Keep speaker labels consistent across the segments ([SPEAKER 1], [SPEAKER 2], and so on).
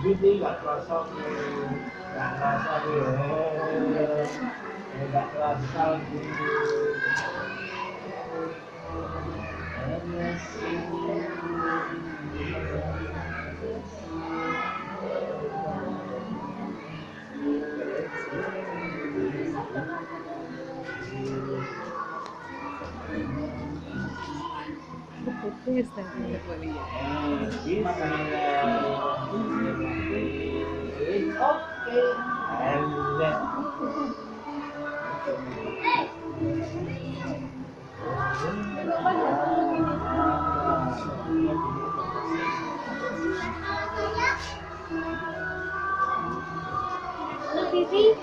[SPEAKER 1] Beauty nggak kerasa, nggak kerasa nggak kerasa
[SPEAKER 2] Putih setengah kali ya.
[SPEAKER 3] TV.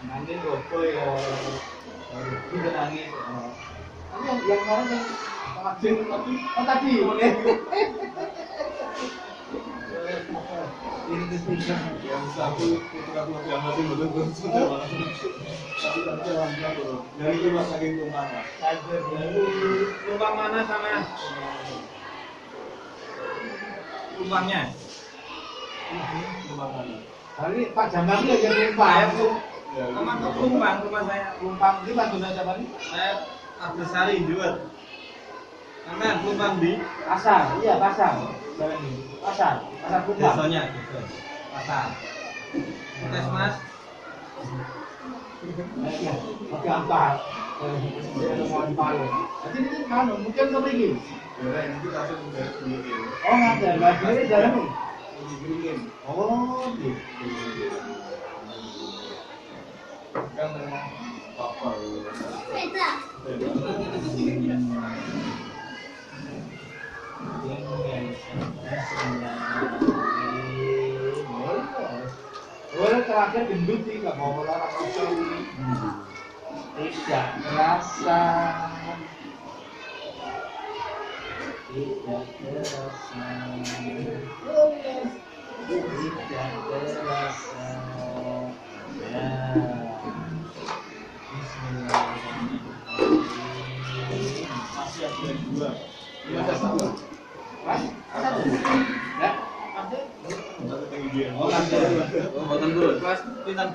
[SPEAKER 3] Nangis gopo ya, bisa nangis. Yang kemarin yang tadi,
[SPEAKER 4] yang satu putra yang masih betul sudah malam tapi dari rumah sakit mana?
[SPEAKER 1] Tumpang mana sana? Tumpangnya?
[SPEAKER 4] Rumah mana?
[SPEAKER 1] Hari Pak Jambang itu yang tumpang.
[SPEAKER 4] Ya,
[SPEAKER 1] Teman tumpang rumah saya. Tumpang di Madura siapa nih? Saya Abdulsari jual. Karena tumpang di pasar, iya pasar. Pasar tumpang.
[SPEAKER 4] desanya
[SPEAKER 1] Pasar. Tes mas. Iya, pakai apa? Dengan palu. Jadi ini kan mungkin kepingin.
[SPEAKER 4] ya itu kasih udah bikin
[SPEAKER 1] Oh nggak ada, nggak ada jalan nih.
[SPEAKER 4] bikin
[SPEAKER 1] Oh, gitu.
[SPEAKER 4] kan memang apa
[SPEAKER 1] Boleh terakhir gendut sih, nggak mau olahraga ini. Tidak terasa. Tidak terasa. Tidak terasa. Ya. Bismillahirrahmanirrahim.
[SPEAKER 4] masih ada dua
[SPEAKER 1] Iya, ada satu. Mas, satu. Ya, ada.
[SPEAKER 4] satu tinggi dia
[SPEAKER 1] Oh, ada.
[SPEAKER 4] buatan turun kelas pintar